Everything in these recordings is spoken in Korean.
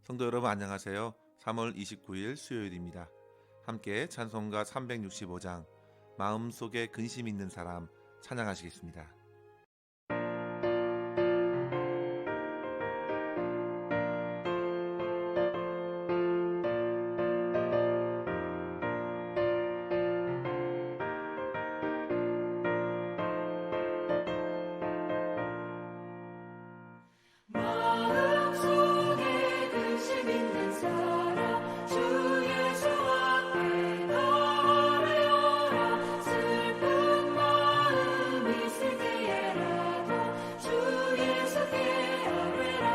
성도 여러분 안녕하세요. 3월 29일 수요일입니다. 함께 찬송가 365장 마음속에 근심 있는 사람 찬양하시겠습니다. 마음속에 근심 있는 사람 주 예수 앞에 나아가라. 슬픈 마음 있을 때에라도 주 예수께 아뢰라.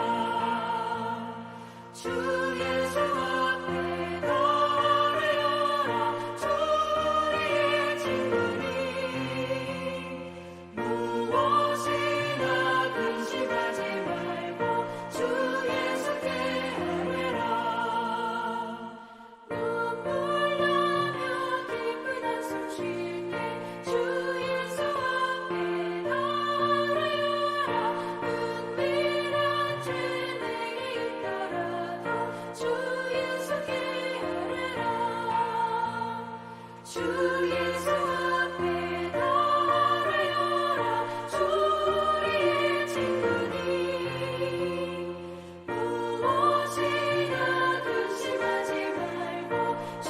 주 예수 앞에 나아가라. 주 우리의 친구니 무엇이나 근심하지 말고 주 예수께 아뢰라. 눈물 나며 깊은 한숨 쉴 때 주 예수 앞에 나아가라. 은밀한 죄 내게 있더라도 주 예수께 아뢰라. 주 예수 앞에 나아가라. 주 우리의 친구니 무엇이나 근심하지 말고 주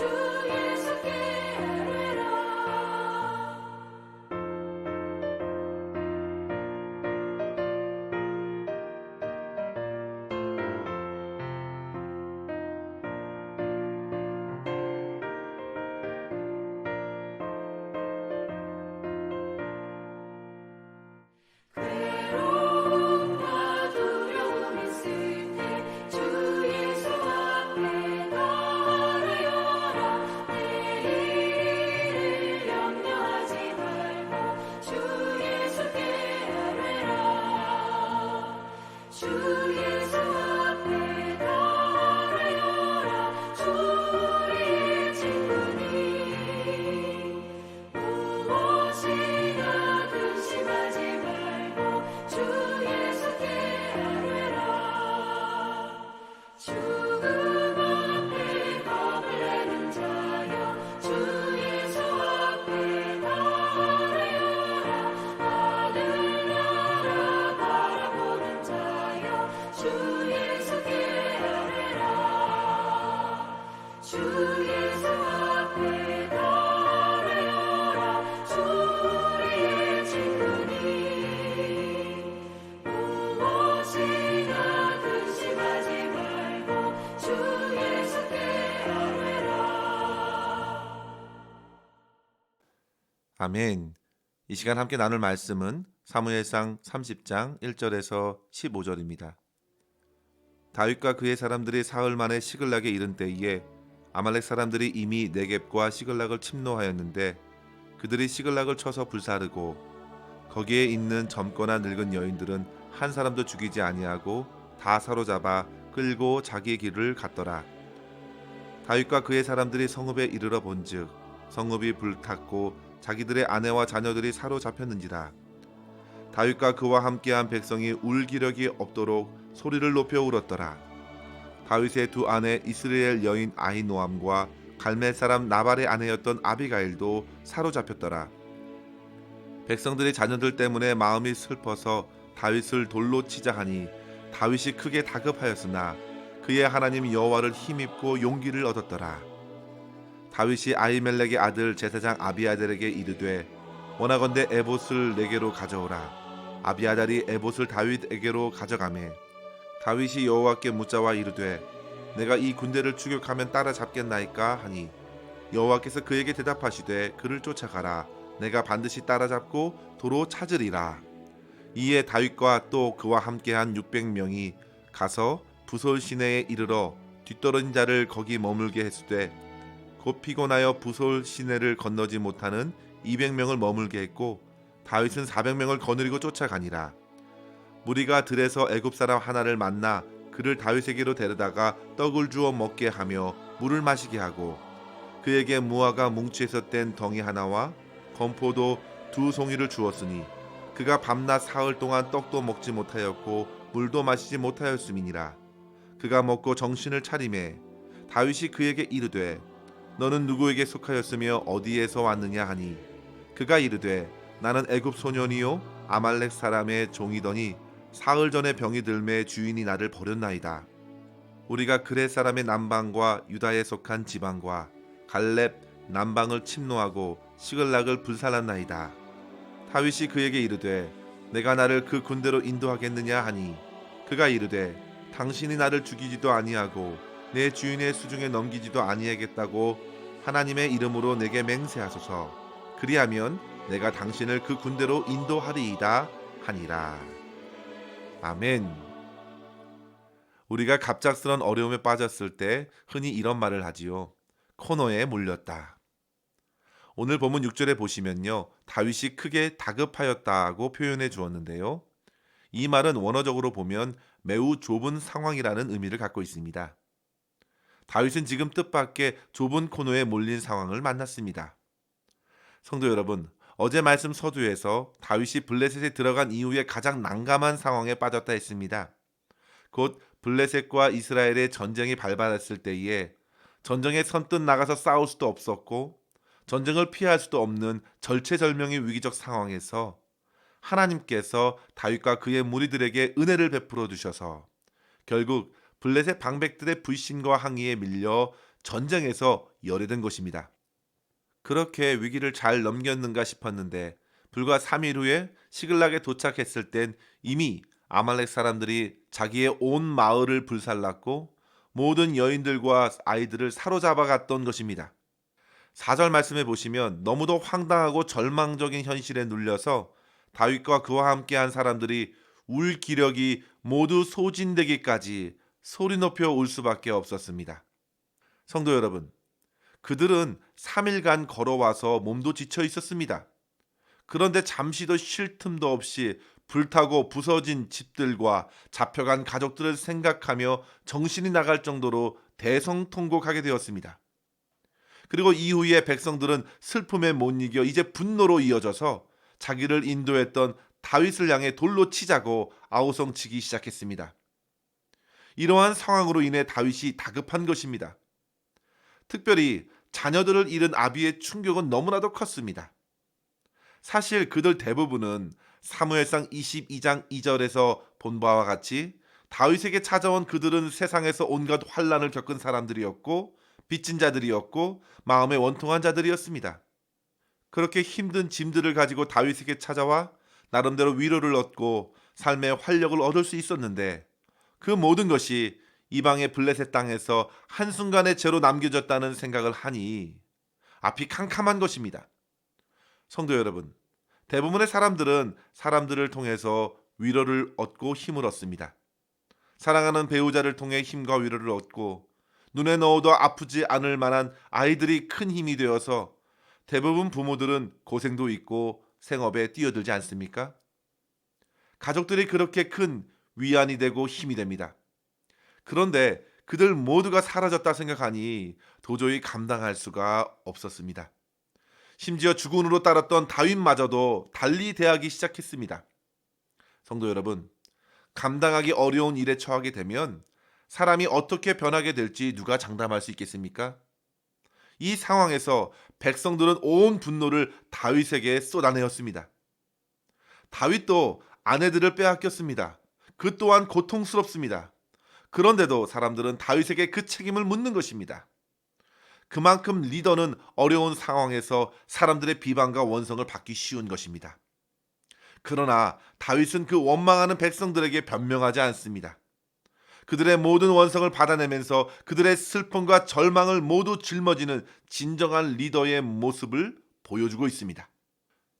예수께 아뢰라. 괴로움과 두려움 있을 때 주 예수 앞에 나아가라. 내일을 염려하지 말고 주 예수께 아뢰라. 주 예수 앞에 나아가라. 주 우리의 친구니 무엇이나 근심하지 말고 주 예수께 아뢰라. 죽음 앞에 겁을 내는 자여 주 예수 앞에 나아가라. 하늘나라 바라보는 자여 주 예수께 아뢰라. 주 예수 앞에 나아가라. 주 우리의 친구니 무엇이나 근심하지 말고 주 예수께 아뢰라. 아멘. 이 시간 함께 나눌 말씀은 사무엘상 30장 1절에서 15절입니다. 다윗과 그의 사람들이 사흘 만에 시글락에 이른 때에 아말렉 사람들이 이미 네겝과 시글락을 침노하였는데 그들이 시글락을 쳐서 불사르고 거기에 있는 젊거나 늙은 여인들은 한 사람도 죽이지 아니하고 다 사로잡아 끌고 자기의 길을 갔더라. 다윗과 그의 사람들이 성읍에 이르러 본즉 성읍이 불탔고 자기들의 아내와 자녀들이 사로잡혔는지라. 다윗과 그와 함께한 백성이 울 기력이 없도록 소리를 높여 울었더라. 다윗의 두 아내 이스라엘 여인 아히노암과 갈멜 사람 나발의 아내였던 아비가일도 사로잡혔더라. 백성들이 자녀들 때문에 마음이 슬퍼서 다윗을 돌로 치자 하니 다윗이 크게 다급하였으나 그의 하나님 여호와를 힘입고 용기를 얻었더라. 다윗이 아히멜렉의 아들 제사장 아비아달에게 이르되 원하건대 에봇을 내게로 가져오라. 아비아달이 에봇을 다윗에게로 가져가매 다윗이 여호와께 묻자와 이르되 내가 이 군대를 추격하면 따라잡겠나이까 하니 여호와께서 그에게 대답하시되 그를 쫓아가라. 내가 반드시 따라잡고 도로 찾으리라. 이에 다윗과 또 그와 함께한 600명이 가서 부솔 시내에 이르러 뒤떨어진 자를 거기 머물게 했으되 곧 피곤하여 부솔 시내를 건너지 못하는 200명을 머물게 했고 다윗은 400명을 거느리고 쫓아가니라. 무리가 들에서 애굽 사람 하나를 만나 그를 다윗에게로 데려다가 떡을 주어 먹게 하며 물을 마시게 하고 그에게 무화과 뭉치에서 뗀 덩이 하나와 건포도 2송이를 주었으니 그가 밤낮 사흘 동안 떡도 먹지 못하였고 물도 마시지 못하였음이니라. 그가 먹고 정신을 차리매 다윗이 그에게 이르되 너는 누구에게 속하였으며 어디에서 왔느냐 하니 그가 이르되 나는 애굽 소년이요 아말렉 사람의 종이더니 사흘 전에 병이 들매 주인이 나를 버렸나이다. 우리가 그렛 사람의 남방과 유다에 속한 지방과 갈렙 남방을 침노하고 시글락을 불살랐나이다. 다윗이 그에게 이르되 내가 나를 그 군대로 인도하겠느냐 하니 그가 이르되 당신이 나를 죽이지도 아니하고 내 주인의 수중에 넘기지도 아니하겠다고 하나님의 이름으로 내게 맹세하소서. 그리하면 내가 당신을 그 군대로 인도하리이다 하니라. 아멘. 우리가 갑작스런 어려움에 빠졌을 때 흔히 이런 말을 하지요. 코너에 몰렸다. 오늘 본문 6절에 보시면요. 다윗이 크게 다급하였다고 표현해 주었는데요. 이 말은 원어적으로 보면 매우 좁은 상황이라는 의미를 갖고 있습니다. 다윗은 지금 뜻밖의 좁은 코너에 몰린 상황을 만났습니다. 성도 여러분, 어제 말씀 서두에서 다윗이 블레셋에 들어간 이후에 가장 난감한 상황에 빠졌다 했습니다. 곧 블레셋과 이스라엘의 전쟁이 발발했을 때에 전쟁에 선뜻 나가서 싸울 수도 없었고 전쟁을 피할 수도 없는 절체절명의 위기적 상황에서 하나님께서 다윗과 그의 무리들에게 은혜를 베풀어 주셔서 결국 블레셋 방백들의 불신과 항의에 밀려 전쟁에서 열애된 것입니다. 그렇게 위기를 잘 넘겼는가 싶었는데 불과 3일 후에 시글락에 도착했을 땐 이미 아말렉 사람들이 자기의 온 마을을 불살랐고 모든 여인들과 아이들을 사로잡아 갔던 것입니다. 4절 말씀에 보시면 너무도 황당하고 절망적인 현실에 눌려서 다윗과 그와 함께한 사람들이 울 기력이 모두 소진되기까지 소리 높여 울 수밖에 없었습니다. 성도 여러분, 그들은 3일간 걸어와서 몸도 지쳐 있었습니다. 그런데 잠시도 쉴 틈도 없이 불타고 부서진 집들과 잡혀간 가족들을 생각하며 정신이 나갈 정도로 대성통곡하게 되었습니다. 그리고 이후에 백성들은 슬픔에 못 이겨 이제 분노로 이어져서 자기를 인도했던 다윗을 향해 돌로 치자고 아우성치기 시작했습니다. 이러한 상황으로 인해 다윗이 다급한 것입니다. 특별히 자녀들을 잃은 아비의 충격은 너무나도 컸습니다. 사실 그들 대부분은 사무엘상 22장 2절에서 본 바와 같이 다윗에게 찾아온 그들은 세상에서 온갖 환난을 겪은 사람들이었고 빚진 자들이었고 마음에 원통한 자들이었습니다. 그렇게 힘든 짐들을 가지고 다윗에게 찾아와 나름대로 위로를 얻고 삶의 활력을 얻을 수 있었는데 그 모든 것이 이방의 블레셋 땅에서 한순간에 죄로 남겨졌다는 생각을 하니 앞이 캄캄한 것입니다. 성도 여러분, 대부분의 사람들은 사람들을 통해서 위로를 얻고 힘을 얻습니다. 사랑하는 배우자를 통해 힘과 위로를 얻고 눈에 넣어도 아프지 않을 만한 아이들이 큰 힘이 되어서 대부분 부모들은 고생도 있고 생업에 뛰어들지 않습니까? 가족들이 그렇게 큰 위안이 되고 힘이 됩니다. 그런데 그들 모두가 사라졌다 생각하니 도저히 감당할 수가 없었습니다. 심지어 주군으로 따랐던 다윗마저도 달리 대하기 시작했습니다. 성도 여러분, 감당하기 어려운 일에 처하게 되면 사람이 어떻게 변하게 될지 누가 장담할 수 있겠습니까? 이 상황에서 백성들은 온 분노를 다윗에게 쏟아내었습니다. 다윗도 아내들을 빼앗겼습니다. 그 또한 고통스럽습니다. 그런데도 사람들은 다윗에게 그 책임을 묻는 것입니다. 그만큼 리더는 어려운 상황에서 사람들의 비방과 원성을 받기 쉬운 것입니다. 그러나 다윗은 그 원망하는 백성들에게 변명하지 않습니다. 그들의 모든 원성을 받아내면서 그들의 슬픔과 절망을 모두 짊어지는 진정한 리더의 모습을 보여주고 있습니다.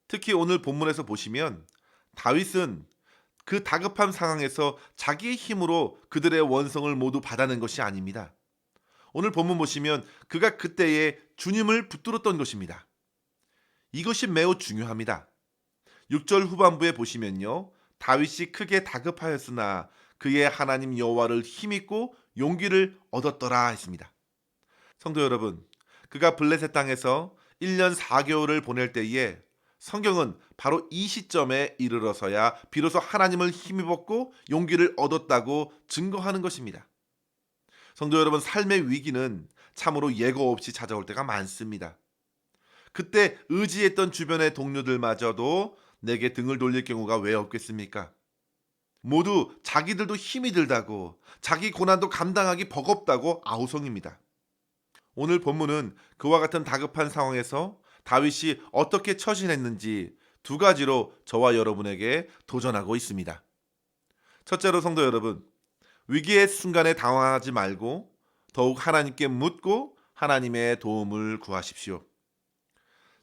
특히 오늘 본문에서 보시면 다윗은 그 다급한 상황에서 자기의 힘으로 그들의 원성을 모두 받아낸 것이 아닙니다. 오늘 본문 보시면 그가 그때에 주님을 붙들었던 것입니다. 이것이 매우 중요합니다. 6절 후반부에 보시면요, 다윗이 크게 다급하였으나 그의 하나님 여호와를 힘입고 용기를 얻었더라 했습니다. 성도 여러분, 그가 블레셋 땅에서 1년 4개월을 보낼 때에 성경은 바로 이 시점에 이르러서야 비로소 하나님을 힘입었고 용기를 얻었다고 증거하는 것입니다. 성도 여러분, 삶의 위기는 참으로 예고 없이 찾아올 때가 많습니다. 그때 의지했던 주변의 동료들마저도 내게 등을 돌릴 경우가 왜 없겠습니까? 모두 자기들도 힘이 들다고, 자기 고난도 감당하기 버겁다고 아우성입니다. 오늘 본문은 그와 같은 다급한 상황에서 다윗이 어떻게 처신했는지 두 가지로 저와 여러분에게 도전하고 있습니다. 첫째로 성도 여러분, 위기의 순간에 당황하지 말고 더욱 하나님께 묻고 하나님의 도움을 구하십시오.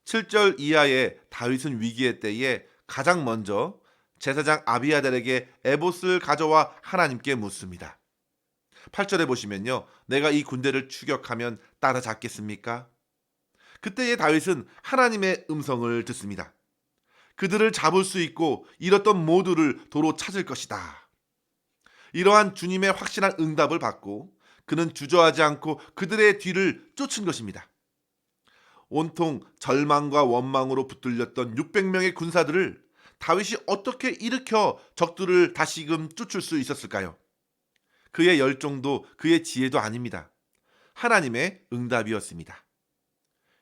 7절 이하의 다윗은 위기의 때에 가장 먼저 제사장 아비아달에게 에봇을 가져와 하나님께 묻습니다. 8절에 보시면요, 내가 이 군대를 추격하면 따라잡겠습니까? 그때의 다윗은 하나님의 음성을 듣습니다. 그들을 잡을 수 있고 잃었던 모두를 도로 찾을 것이다. 이러한 주님의 확실한 응답을 받고 그는 주저하지 않고 그들의 뒤를 쫓은 것입니다. 온통 절망과 원망으로 붙들렸던 600명의 군사들을 다윗이 어떻게 일으켜 적들을 다시금 쫓을 수 있었을까요? 그의 열정도 그의 지혜도 아닙니다. 하나님의 응답이었습니다.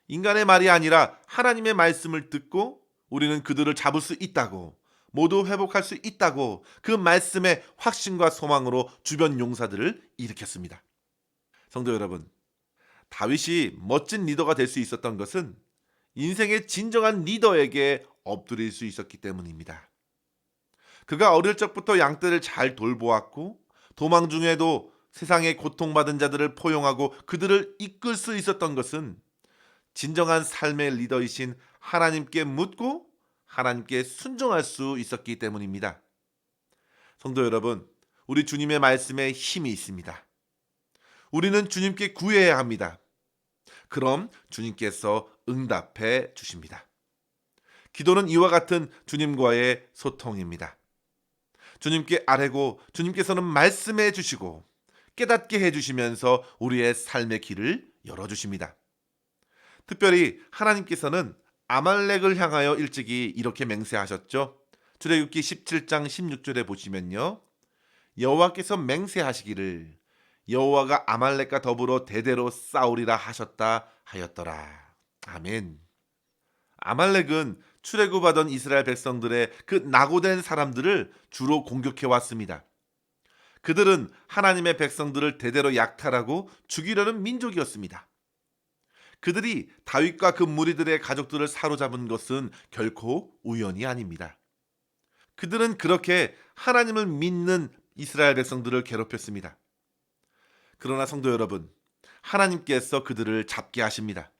인간의 말이 아니라 하나님의 말씀을 듣고 우리는 그들을 잡을 수 있다고, 모두 회복할 수 있다고 그 말씀의 확신과 소망으로 주변 용사들을 일으켰습니다. 성도 여러분, 다윗이 멋진 리더가 될 수 있었던 것은 인생의 진정한 리더에게 엎드릴 수 있었기 때문입니다. 그가 어릴 적부터 양떼를 잘 돌보았고 도망 중에도 세상에 고통받은 자들을 포용하고 그들을 이끌 수 있었던 것은 진정한 삶의 리더이신 하나님께 묻고 하나님께 순종할 수 있었기 때문입니다. 성도 여러분, 우리 주님의 말씀에 힘이 있습니다. 우리는 주님께 구해야 합니다. 그럼 주님께서 응답해 주십니다. 기도는 이와 같은 주님과의 소통입니다. 주님께 아뢰고 주님께서는 말씀해 주시고 깨닫게 해 주시면서 우리의 삶의 길을 열어주십니다. 특별히 하나님께서는 아말렉을 향하여 일찍이 이렇게 맹세하셨죠. 출애굽기 17장 16절에 보시면요, 여호와께서 맹세하시기를 여호와가 아말렉과 더불어 대대로 싸우리라 하셨다 하였더라. 아멘. 아말렉은 출애굽하던 이스라엘 백성들의 그 낙오된 사람들을 주로 공격해 왔습니다. 그들은 하나님의 백성들을 대대로 약탈하고 죽이려는 민족이었습니다. 그들이 다윗과 그 무리들의 가족들을 사로잡은 것은 결코 우연이 아닙니다. 그들은 그렇게 하나님을 믿는 이스라엘 백성들을 괴롭혔습니다. 그러나 성도 여러분, 하나님께서 그들을 잡게 하십니다.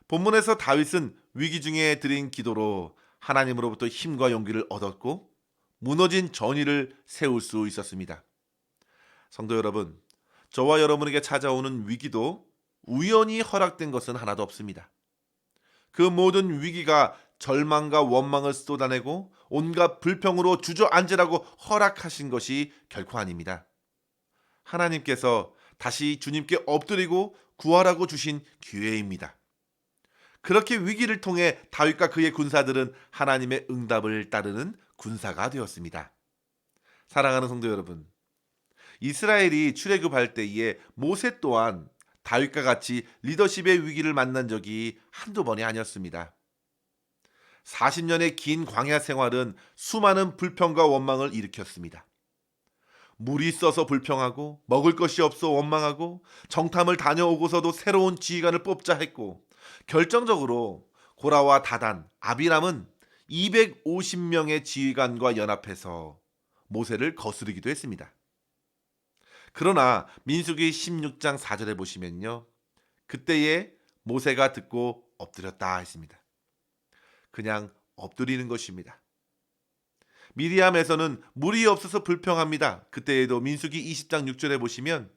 본문에서 다윗은 위기 중에 드린 기도로 하나님으로부터 힘과 용기를 얻었고 무너진 전의를 세울 수 있었습니다. 성도 여러분, 저와 여러분에게 찾아오는 위기도 우연히 허락된 것은 하나도 없습니다. 그 모든 위기가 절망과 원망을 쏟아내고 온갖 불평으로 주저앉으라고 허락하신 것이 결코 아닙니다. 하나님께서 다시 주님께 엎드리고 구하라고 주신 기회입니다. 그렇게 위기를 통해 다윗과 그의 군사들은 하나님의 응답을 따르는 군사가 되었습니다. 사랑하는 성도 여러분, 이스라엘이 출애굽할 때에 모세 또한 다윗과 같이 리더십의 위기를 만난 적이 한두 번이 아니었습니다. 40년의 긴 광야 생활은 수많은 불평과 원망을 일으켰습니다. 물이 써서 불평하고 먹을 것이 없어 원망하고 정탐을 다녀오고서도 새로운 지휘관을 뽑자 했고 결정적으로 고라와 다단, 아비람은 250명의 지휘관과 연합해서 모세를 거스르기도 했습니다. 그러나 민수기 16장 4절에 보시면요, 그때에 모세가 듣고 엎드렸다 했습니다. 그냥 엎드리는 것입니다. 미디암에서는 물이 없어서 불평합니다. 그때에도 민수기 20장 6절에 보시면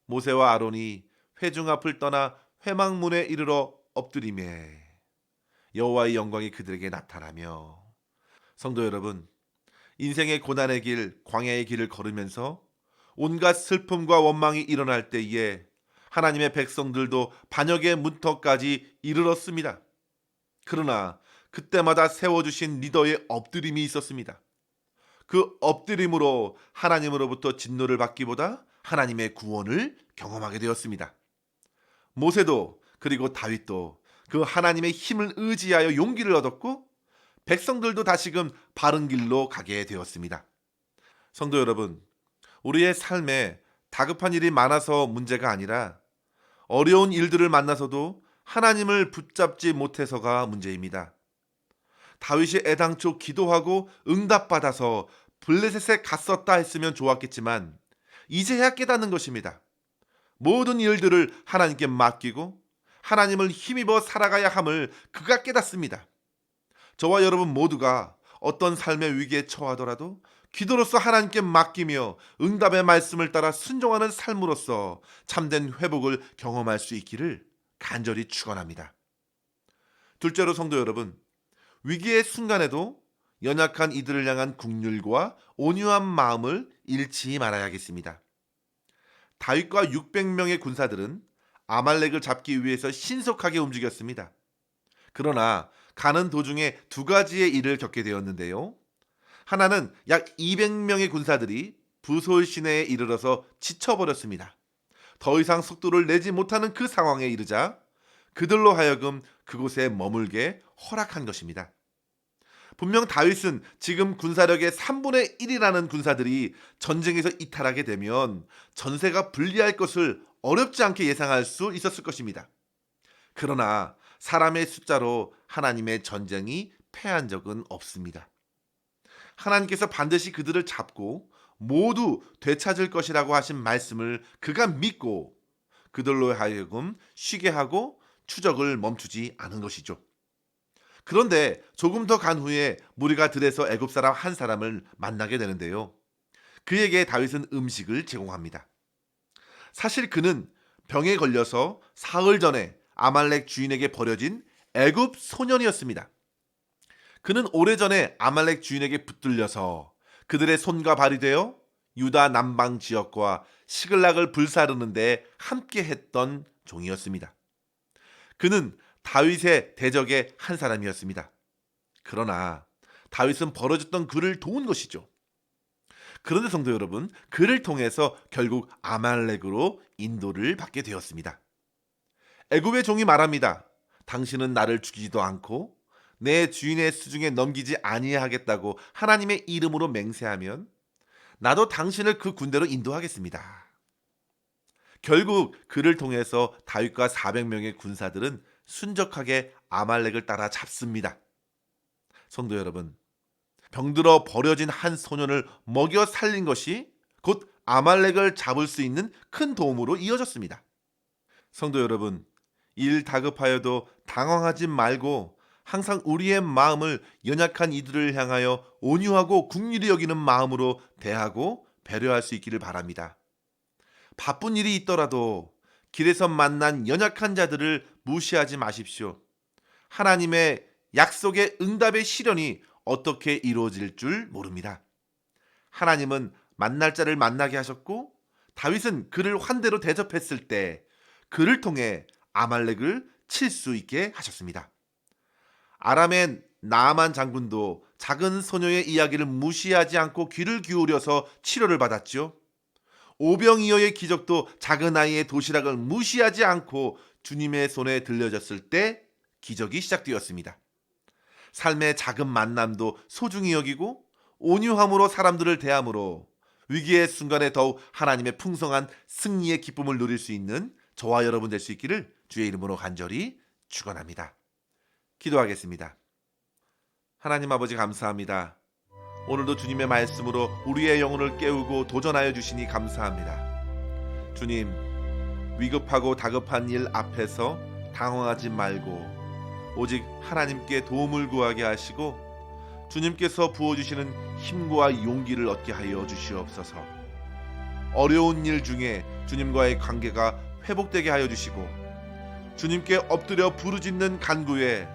모세와 아론이 회중 앞을 떠나 회막문에 이르러 엎드리매 여호와의 영광이 그들에게 나타나며. 성도 여러분, 인생의 고난의 길, 광야의 길을 걸으면서 온갖 슬픔과 원망이 일어날 때에 하나님의 백성들도 반역의 문턱까지 이르렀습니다. 그러나 그때마다 세워주신 리더의 엎드림이 있었습니다. 그 엎드림으로 하나님으로부터 진노를 받기보다 하나님의 구원을 경험하게 되었습니다. 모세도 그리고 다윗도 그 하나님의 힘을 의지하여 용기를 얻었고 백성들도 다시금 바른 길로 가게 되었습니다. 성도 여러분, 우리의 삶에 다급한 일이 많아서 문제가 아니라 어려운 일들을 만나서도 하나님을 붙잡지 못해서가 문제입니다. 다윗이 애당초 기도하고 응답받아서 블레셋에 갔었다 했으면 좋았겠지만 이제야 깨닫는 것입니다. 모든 일들을 하나님께 맡기고 하나님을 힘입어 살아가야 함을 그가 깨닫습니다. 저와 여러분 모두가 어떤 삶의 위기에 처하더라도 기도로서 하나님께 맡기며 응답의 말씀을 따라 순종하는 삶으로서 참된 회복을 경험할 수 있기를 간절히 축원합니다. 둘째로 성도 여러분, 위기의 순간에도 연약한 이들을 향한 긍휼과 온유한 마음을 잃지 말아야겠습니다. 다윗과 600명의 군사들은 아말렉을 잡기 위해서 신속하게 움직였습니다. 그러나 가는 도중에 두 가지의 일을 겪게 되었는데요. 하나는 약 200명의 군사들이 부솔 시내에 이르러서 지쳐버렸습니다. 더 이상 속도를 내지 못하는 그 상황에 이르자 그들로 하여금 그곳에 머물게 허락한 것입니다. 분명 다윗은 지금 군사력의 3분의 1이라는 군사들이 전쟁에서 이탈하게 되면 전세가 불리할 것을 어렵지 않게 예상할 수 있었을 것입니다. 그러나 사람의 숫자로 하나님의 전쟁이 패한 적은 없습니다. 하나님께서 반드시 그들을 잡고 모두 되찾을 것이라고 하신 말씀을 그가 믿고 그들로 하여금 쉬게 하고 추적을 멈추지 않은 것이죠. 그런데 조금 더 간 후에 무리가 들에서 애굽 사람 한 사람을 만나게 되는데요. 그에게 다윗은 음식을 제공합니다. 사실 그는 병에 걸려서 사흘 전에 아말렉 주인에게 버려진 애굽 소년이었습니다. 그는 오래전에 아말렉 주인에게 붙들려서 그들의 손과 발이 되어 유다 남방 지역과 시글락을 불사르는데 함께 했던 종이었습니다. 그는 다윗의 대적의 한 사람이었습니다. 그러나 다윗은 벌어졌던 그를 도운 것이죠. 그런데 성도 여러분, 그를 통해서 결국 아말렉으로 인도를 받게 되었습니다. 애굽의 종이 말합니다. 당신은 나를 죽이지도 않고 내 주인의 수중에 넘기지 아니하겠다고 하나님의 이름으로 맹세하면 나도 당신을 그 군대로 인도하겠습니다. 결국 그를 통해서 다윗과 400명의 군사들은 순적하게 아말렉을 따라 잡습니다. 성도 여러분, 병들어 버려진 한 소년을 먹여 살린 것이 곧 아말렉을 잡을 수 있는 큰 도움으로 이어졌습니다. 성도 여러분, 일 다급하여도 당황하지 말고 항상 우리의 마음을 연약한 이들을 향하여 온유하고 긍휼히 여기는 마음으로 대하고 배려할 수 있기를 바랍니다. 바쁜 일이 있더라도 길에서 만난 연약한 자들을 무시하지 마십시오. 하나님의 약속의 응답의 실현이 어떻게 이루어질 줄 모릅니다. 하나님은 만날 자를 만나게 하셨고 다윗은 그를 환대로 대접했을 때 그를 통해 아말렉을 칠 수 있게 하셨습니다. 아람의 나아만 장군도 작은 소녀의 이야기를 무시하지 않고 귀를 기울여서 치료를 받았죠. 오병이어의 기적도 작은 아이의 도시락을 무시하지 않고 주님의 손에 들려졌을 때 기적이 시작되었습니다. 삶의 작은 만남도 소중히 여기고 온유함으로 사람들을 대함으로 위기의 순간에 더욱 하나님의 풍성한 승리의 기쁨을 누릴 수 있는 저와 여러분 될 수 있기를 주의 이름으로 간절히 축원합니다. 기도하겠습니다. 하나님 아버지 감사합니다. 오늘도 주님의 말씀으로 우리의 영혼을 깨우고 도전하여 주시니 감사합니다. 주님, 위급하고 다급한 일 앞에서 당황하지 말고 오직 하나님께 도움을 구하게 하시고 주님께서 부어주시는 힘과 용기를 얻게 하여 주시옵소서. 어려운 일 중에 주님과의 관계가 회복되게 하여 주시고 주님께 엎드려 부르짖는 간구에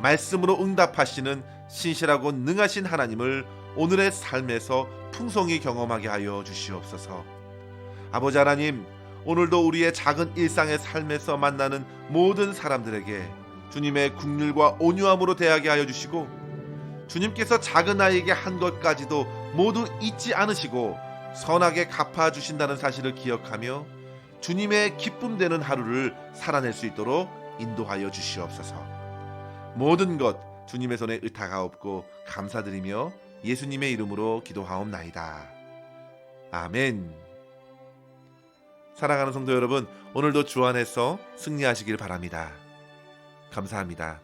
말씀으로 응답하시는 신실하고 능하신 하나님을 오늘의 삶에서 풍성히 경험하게 하여 주시옵소서. 아버지 하나님, 오늘도 우리의 작은 일상의 삶에서 만나는 모든 사람들에게 주님의 긍휼과 온유함으로 대하게 하여 주시고 주님께서 작은 아이에게 한 것까지도 모두 잊지 않으시고 선하게 갚아주신다는 사실을 기억하며 주님의 기쁨 되는 하루를 살아낼 수 있도록 인도하여 주시옵소서. 모든 것 주님의 손에 의탁하옵고 감사드리며 예수님의 이름으로 기도하옵나이다. 아멘. 사랑하는 성도 여러분, 오늘도 주 안에서 승리하시길 바랍니다. 감사합니다.